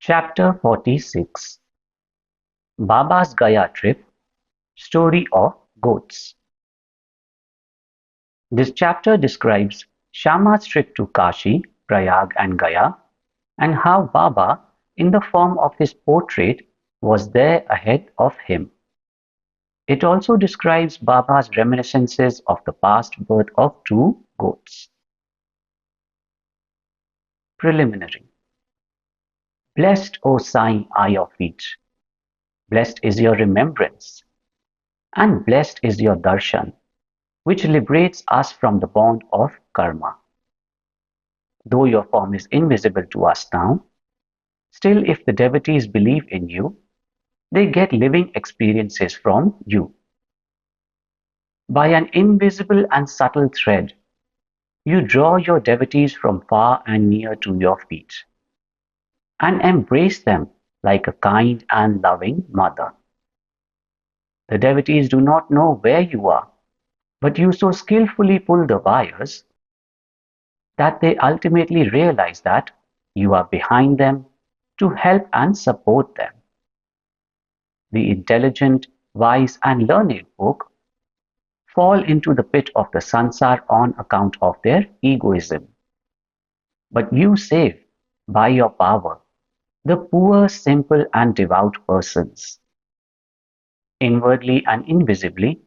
Chapter 46 Baba's Gaya Trip Story of Goats. This chapter describes Shama's trip to Kashi, Prayag, and Gaya, and how Baba, in the form of his portrait, was there ahead of him. It also describes Baba's reminiscences of the past birth of two goats. Preliminary. Blessed, O Sai, are your feet. Blessed is your remembrance. And blessed is your darshan, which liberates us from the bond of karma. Though your form is invisible to us now, still if the devotees believe in you, they get living experiences from you. By an invisible and subtle thread, you draw your devotees from far and near to your feet, and embrace them like a kind and loving mother. The devotees do not know where you are, but you so skillfully pull the wires that they ultimately realize that you are behind them to help and support them. The intelligent, wise, and learned folk fall into the pit of the sansar on account of their egoism. But you save, by your power, the poor, simple, and devout persons. Inwardly and invisibly,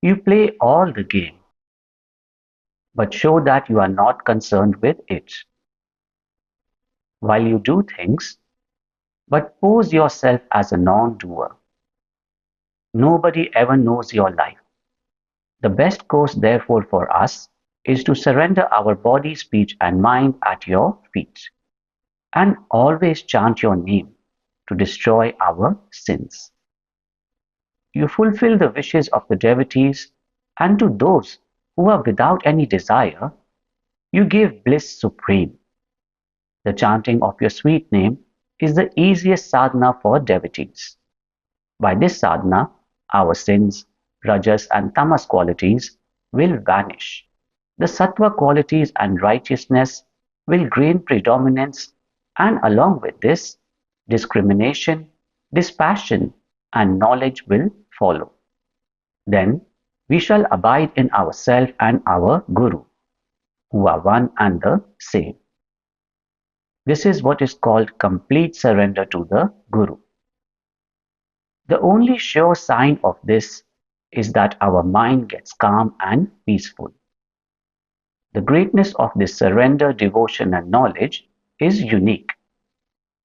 you play all the game, but show that you are not concerned with it. While you do things, but pose yourself as a non-doer. Nobody ever knows your life. The best course therefore for us is to surrender our body, speech and mind at your feet, and always chant your name to destroy our sins. You fulfill the wishes of the devotees, and to those who are without any desire, you give bliss supreme. The chanting of your sweet name is the easiest sadhana for devotees. By this sadhana, our sins, rajas and tamas qualities will vanish. The sattva qualities and righteousness will gain predominance, and along with this, discrimination, dispassion, and knowledge will follow. Then we shall abide in ourself and our Guru, who are one and the same. This is what is called complete surrender to the Guru. The only sure sign of this is that our mind gets calm and peaceful. The greatness of this surrender, devotion, and knowledge is unique.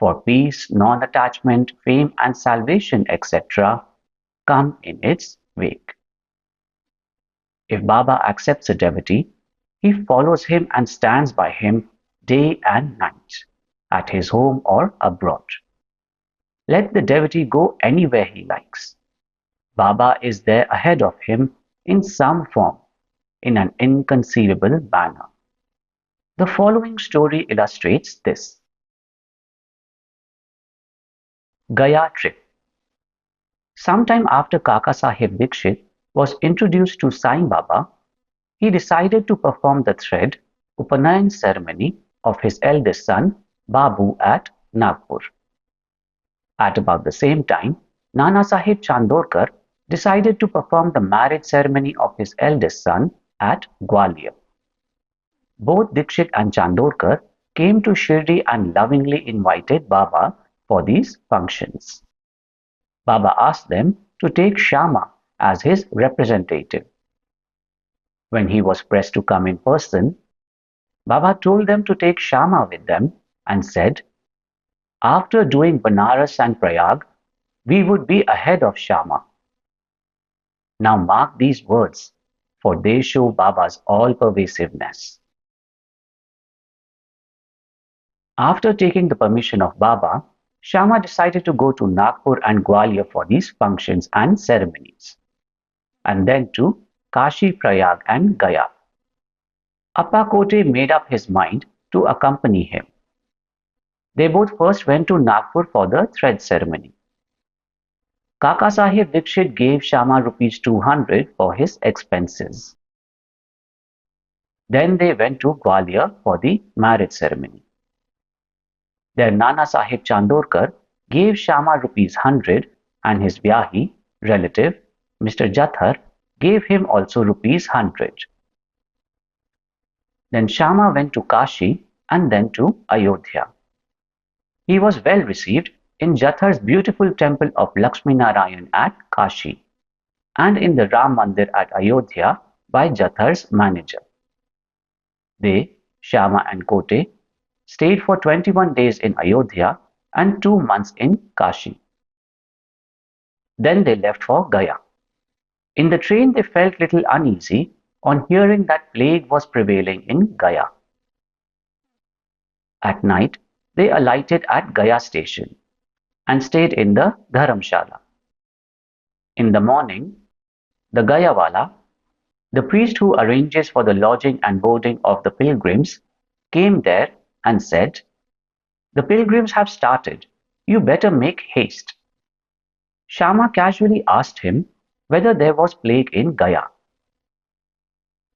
For peace, non-attachment, fame, and salvation, etc., come in its wake. If Baba accepts a devotee, he follows him and stands by him day and night, at his home or abroad. Let the devotee go anywhere he likes. Baba is there ahead of him in some form, in an inconceivable manner. The following story illustrates this. Gaya trip. Sometime after Kaka Sahib Dikshit was introduced to Sai Baba, he decided to perform the thread Upanayan ceremony of his eldest son Babu at Nagpur. At about the same time, Nana Sahib Chandorkar decided to perform the marriage ceremony of his eldest son at Gwalior. Both Dikshit and Chandorkar came to Shri and lovingly invited Baba for these functions. Baba asked them to take Shama as his representative. When he was pressed to come in person, Baba told them to take Shama with them and said, after doing Banaras and Prayag, we would be ahead of Shama. Now mark these words, for they show Baba's all-pervasiveness. After taking the permission of Baba, Shama decided to go to Nagpur and Gwalior for these functions and ceremonies, and then to Kashi, Prayag and Gaya. Appa Kote made up his mind to accompany him. They both first went to Nagpur for the thread ceremony. Kaka Sahib Dikshit gave Shama rupees 200 for his expenses. Then they went to Gwalior for the marriage ceremony. Their Nana Sahib Chandorkar gave Shama rupees 100 and his Vyahi relative, Mr. Jathar, gave him also rupees 100. Then Shama went to Kashi and then to Ayodhya. He was well received in Jathar's beautiful temple of Lakshmi Narayan at Kashi and in the Ram Mandir at Ayodhya by Jathar's manager. They, Shama and Kote, stayed for 21 days in Ayodhya and 2 months in Kashi. Then they left for Gaya. In the train they felt little uneasy on hearing that plague was prevailing in Gaya. At night they alighted at Gaya station and stayed in the Dharamshala. In the morning, the Gayawala, the priest who arranges for the lodging and boarding of the pilgrims, came there and said, "The pilgrims have started. You better make haste." Shama casually asked him whether there was plague in Gaya.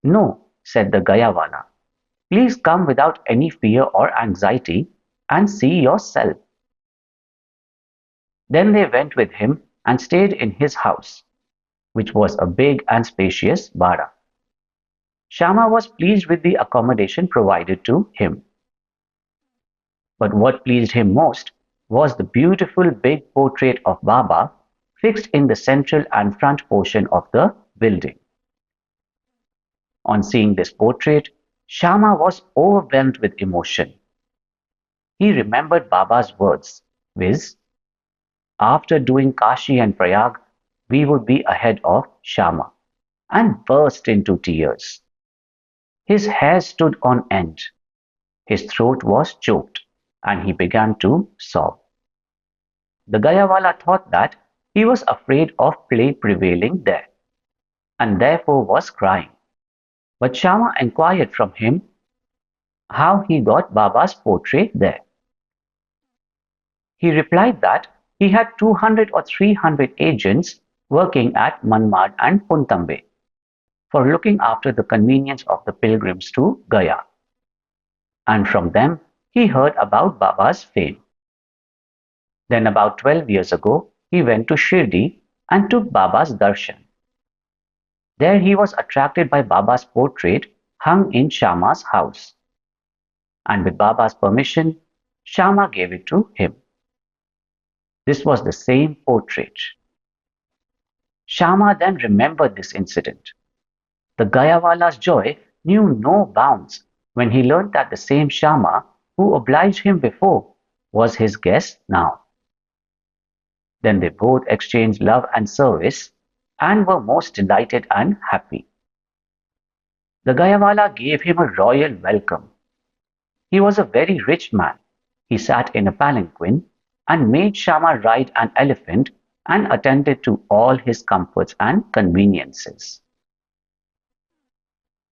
"No," said the Gayawala. "Please come without any fear or anxiety and see yourself." Then they went with him and stayed in his house, which was a big and spacious bara. Shama was pleased with the accommodation provided to him. But what pleased him most was the beautiful big portrait of Baba fixed in the central and front portion of the building. On seeing this portrait, Shama was overwhelmed with emotion. He remembered Baba's words, viz., "After doing Kashi and Prayag, we would be ahead of Shama," and burst into tears. His hair stood on end, his throat was choked, and he began to sob. The Gayawala thought that he was afraid of plague prevailing there, and therefore was crying. But Shama enquired from him how he got Baba's portrait there. He replied that he had 200 or 300 agents working at Manmad and Puntambe for looking after the convenience of the pilgrims to Gaya. And from them he heard about Baba's fame. Then about 12 years ago he went to Shirdi and took Baba's darshan. There he was attracted by Baba's portrait hung in Shama's house. And with Baba's permission, Shama gave it to him. This was the same portrait. Shama then remembered this incident. The Gayawala's joy knew no bounds when he learnt that the same Shama who obliged him before was his guest now. Then they both exchanged love and service and were most delighted and happy. The Gayawala gave him a royal welcome. He was a very rich man. He sat in a palanquin and made Shama ride an elephant and attended to all his comforts and conveniences.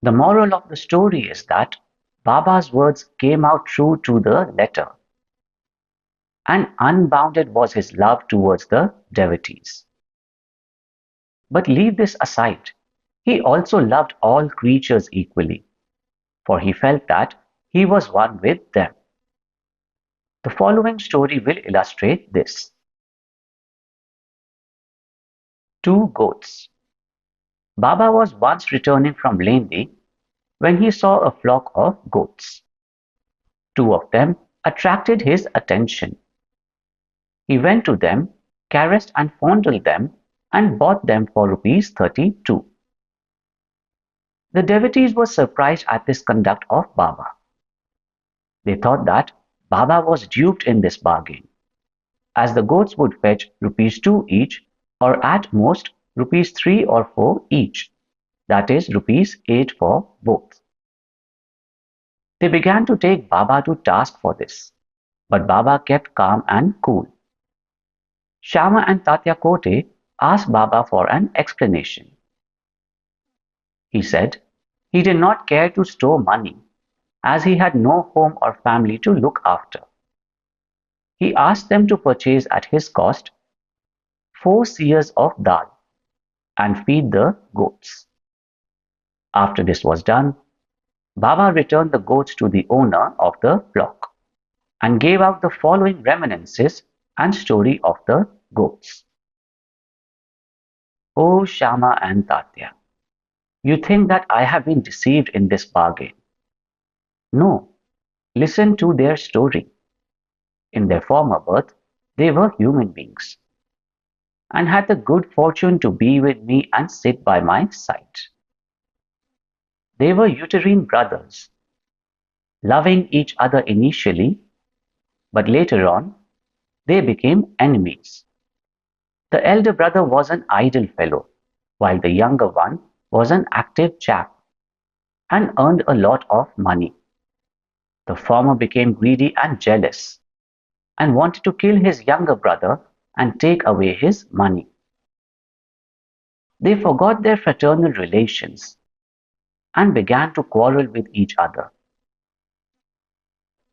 The moral of the story is that Baba's words came out true to the letter, and unbounded was his love towards the devotees. But leave this aside. He also loved all creatures equally, for he felt that he was one with them. The following story will illustrate this. Two goats. Baba was once returning from Lendi when he saw a flock of goats. Two of them attracted his attention. He went to them, caressed and fondled them, and bought them for rupees 32. The devotees were surprised at this conduct of Baba. They thought that Baba was duped in this bargain, as the goats would fetch rupees 2 each, or at most rupees 3 or 4 each, that is rupees 8 for both. They began to take Baba to task for this, but Baba kept calm and cool. Shama and Tatya Kote asked Baba for an explanation. He said he did not care to store money, as he had no home or family to look after. He asked them to purchase at his cost 4 seers of dal and feed the goats. After this was done, Baba returned the goats to the owner of the flock and gave out the following reminiscences and story of the goats. O Shama and Tatya, you think that I have been deceived in this bargain. No, listen to their story. In their former birth, they were human beings and had the good fortune to be with me and sit by my side. They were uterine brothers, loving each other initially, but later on they became enemies. The elder brother was an idle fellow, while the younger one was an active chap and earned a lot of money. The former became greedy and jealous and wanted to kill his younger brother and take away his money. They forgot their fraternal relations and began to quarrel with each other.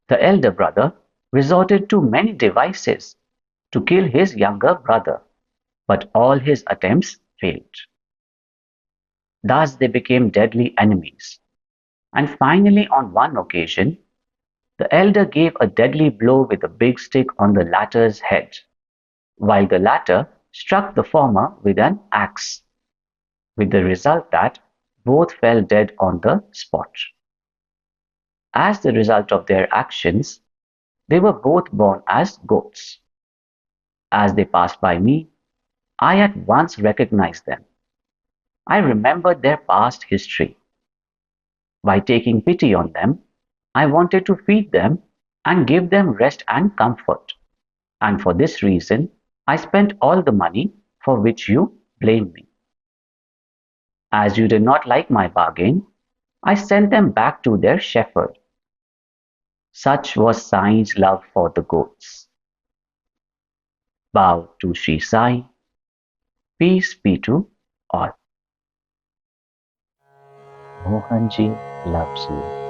The elder brother resorted to many devices to kill his younger brother, but all his attempts failed. Thus they became deadly enemies, and finally on one occasion the elder gave a deadly blow with a big stick on the latter's head, while the latter struck the former with an axe, with the result that both fell dead on the spot. As the result of their actions, they were both born as goats. As they passed by me, I at once recognized them. I remembered their past history. By taking pity on them, I wanted to feed them and give them rest and comfort. And for this reason, I spent all the money for which you blame me. As you did not like my bargain, I sent them back to their shepherd. Such was Sai's love for the goats. Bow to Shri Sai. Peace be to all. Mohanji loves you.